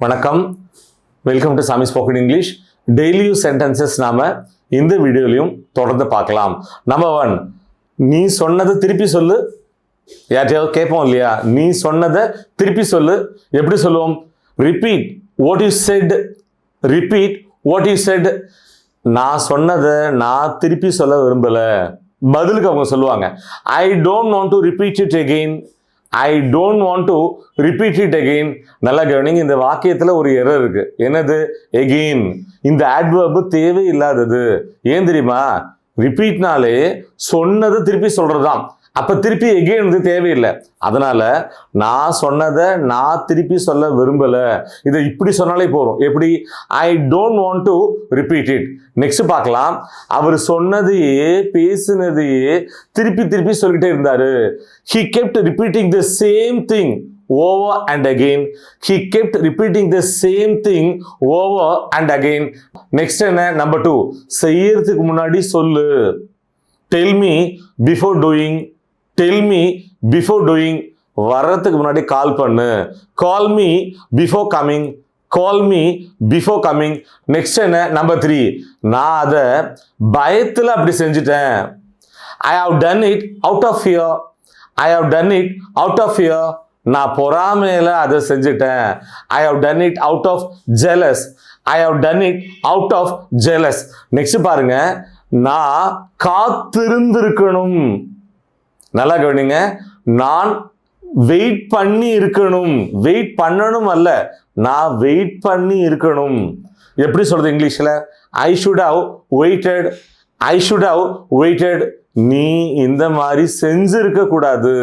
வணக்கம், welcome to சாமி spoken English. Daily use sentences நாம இந்த வீடியோலையும் தொடர்ந்து பார்க்கலாம். நம்பர் 1, நீ சொன்னதை திருப்பி சொல்லு. யார்ட்டையாவது கேட்போம் இல்லையா, நீ சொன்னதை திருப்பி சொல்லு. எப்படி சொல்லுவோம்? Repeat what you said. Repeat what you said. நான் சொன்னதை நான் திருப்பி சொல்ல விரும்பல. பதிலுக்கு அவங்க சொல்லுவாங்க, I don't want to repeat it again. I don't want to repeat it again. நல்லா கவனிங்க, இந்த வாக்கியத்தில் ஒரு எரர் இருக்கு. என்னது? again. இந்த adverb தேவையில்லாதது. ஏன் தெரியுமா? ரிப்பீட்னாலே சொன்னதை திருப்பி சொல்றதுதான். அப்ப திருப்பி again வந்து தேவையில்லை. அதனால நான் சொன்னதை நான் திருப்பி சொல்ல விரும்பல. இதை இப்படி சொன்னாலே போறோம். எப்படி? I don't want to repeat it. Next பார்க்கலாம். அவர் சொன்னதையே பேசினதையே திருப்பி திருப்பி சொல்லிட்டே இருந்தாரு. He kept repeating the same thing over and again. He kept repeating the same thing over and again. Next என்ன? நம்பர் 2, செய்யறதுக்கு முன்னாடி சொல்லு. Tell me before doing. Tell me before doing. வர்றதுக்கு முன்னாடி கால் பண்ணு. Call me before coming. Call me before coming. Next என்ன? Number 3, நான் அதை பயத்தில் அப்படி செஞ்சுட்டேன். I have done it out of fear. I have done it out of fear. நான் பொறாமையில அதை செஞ்சுட்டேன். I have done it out of jealous. I have done it out of jealous. Next பாருங்க, நான் காத்திருந்திருக்கணும். நல்லா கவனிங்க, நான் வெயிட் பண்ணி இருக்கணும். வெயிட் பண்ணணும் அல்ல, நான் வெயிட் பண்ணி இருக்கணும். எப்படி சொல்றது இங்கிலீஷ்ல? I should have waited. I should have waited. நீ இந்த மாதிரி செஞ்சிருக்க கூடாது.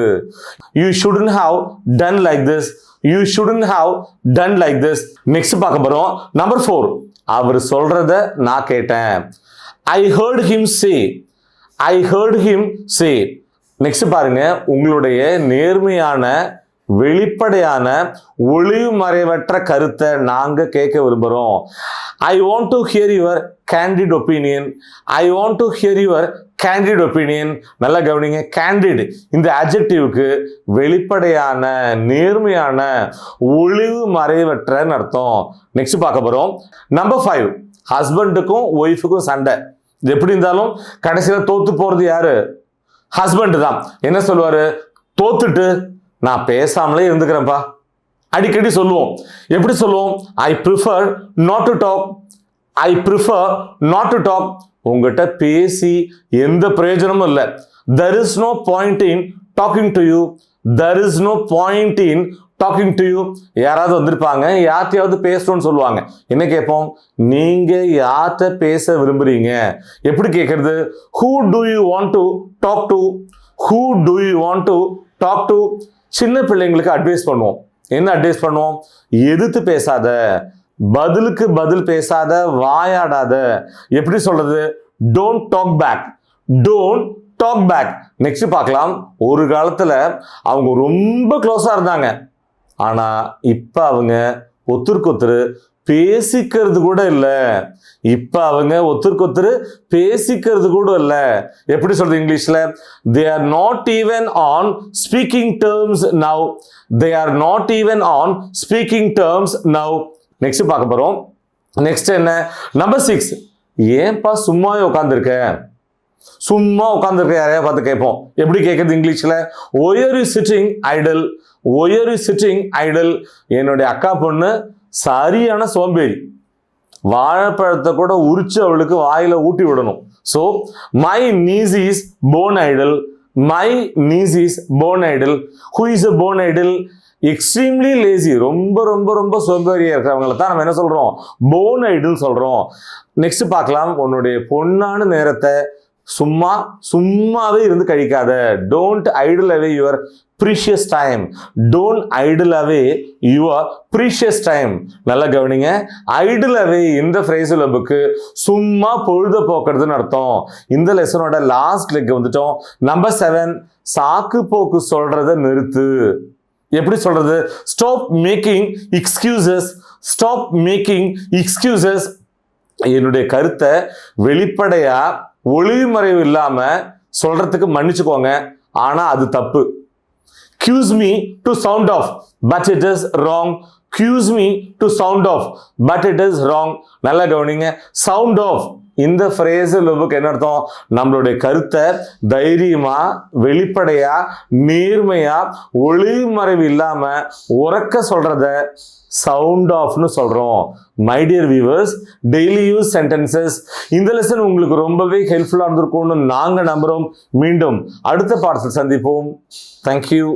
You shouldn't have done like this. You shouldn't have done like this. Next பார்க்க போறோம். நம்பர் 4, அவர் சொல்றத நான் கேட்டேன். I heard him say. I heard him say. Next பாருங்க, உங்களுடைய நேர்மையான வெளிப்படையான ஒளிவு மறைவற்ற கருத்தை நாங்க கேட்க விரும்புறோம். I want to hear your candid opinion. I want to hear your candid opinion. நல்லா கவனிங்க, கேண்டிட் இந்த அட்ஜெக்டிவ்க்கு வெளிப்படையான, நேர்மையான, ஒளிவு மறைவற்றன்னு அர்த்தம். நெக்ஸ்ட் பார்க்க போறோம். நம்பர் 5, ஹஸ்பண்டுக்கும் ஒய்ஃபுக்கும் சண்டை. எப்படி இருந்தாலும் கடைசியில் தோத்து போறது யாரு? ஹஸ்பண்ட் தான். என்ன சொல்லுவாரு? தோத்துட்டு நான் பேசாமலே இருந்துக்கிறேன்ப்பா. அடிக்கடி சொல்லுவோம். எப்படி சொல்லுவோம்? I prefer not to talk. I prefer not to talk. உங்ககிட்ட பேசி எந்த பிரயோஜனமும் இல்லை. there is no point in talking to you. there is no point in talking to you. யாராவது வந்திருப்பாங்க, யார்ட்டையாவது பேசணும்னு சொல்லுவாங்க. என்ன கேட்போம்? நீங்க யார்கிட்ட பேச விரும்புறீங்க? எப்படி கேட்கறது? who do you want to talk to? who do you want to talk to? சின்ன பிள்ளைங்களுக்கு அட்வைஸ் பண்ணுவோம். என்ன அட்வைஸ் பண்ணுவோம்? எதிர்த்து பேசாத, பதிலுக்கு பதில் பேசாத, வாயாடாத. எப்படி சொல்றது? don't talk back. don't talk back. Next பார்க்கலாம். ஒரு காலத்துல அவங்க ரொம்ப க்ளோஸா இருந்தாங்க. ஆனா இப்ப அவங்க ஒருத்தருக்கு ஒருத்தர் பேசிக்கிறது கூட இல்லை. இப்ப அவங்க ஒருத்தருக்கு ஒருத்தர் பேசிக்கிறது கூட இல்லை. எப்படி சொல்றது இங்கிலீஷ்ல? they are not even on speaking terms now. they are not even on speaking terms now. Next பார்க்க போறோம். நெக்ஸ்ட் என்ன? நம்பர் 6, ஏன்பா சும்மாவே உட்காந்துருக்க? சும்மா உட்காந்துருக்க யாரையா பார்த்து கேட்போம். எப்படி கேட்கறது இங்கிலீஷ்ல? why are you sitting idle? why are you sitting idle? என்னுடைய அக்கா பொண்ணு சரியான சோம்பேறி. வாழைப்பழத்தை கூட உரிச்சு அவளுக்கு வாயில ஊட்டி விடணும். So my niece is born idle. my niece is born idle. who is a born idle? Extremely lazy. ரொம்ப ரொம்ப ரொம்ப சோம்பேறியா இருக்கிறவங்களை தான் நம்ம என்ன சொல்றோம்? born idle சொல்றோம். நெக்ஸ்ட் பார்க்கலாம். உன்னுடைய பொன்னான நேரத்தை சும்மாவே இருந்து கழிக்காத. Don't idle away your precious time. Don't idle away your precious time. நல்லா கவனிங்க, ஐடில் அவே இந்த ஃப்ரேஸில் புக்கு சும்மா பொழுத போக்குறதுன்னு அர்த்தம். இந்த லெசனோட லாஸ்ட் லெக் வந்துட்டோம். நம்பர் 7, சாக்கு போக்கு சொல்றத நிறுத்து. எப்படி சொல்றது? Stop making excuses. Stop making excuses. என்னுடைய கருத்தை வெளிப்படையா ஒளிமறைவு இல்லாம சொல்றதுக்கு மன்னிச்சுக்கோங்க, ஆனா அது தப்பு. Accuse me to sound off, but it is wrong. cues me to sound off but it is wrong. நல்லா கவனிங்க. sound off இந்த phrasal verb-க்கு என்ன அர்த்தம்? நம்மளுடைய கருத்தை தைரியமா, வெளிப்படையா, நேர்மையா, ஒளிமறைவு இல்லாம உறக்க சொல்றத sound off-னு சொல்றோம். My dear viewers, daily use sentences இந்த லெசன் உங்களுக்கு ரொம்பவே ஹெல்ப்ஃபுல்லா இருந்திருக்கும்னு நாங்க நம்புறோம். மீண்டும் அடுத்த பாடத்தில் சந்திப்போம். Thank you.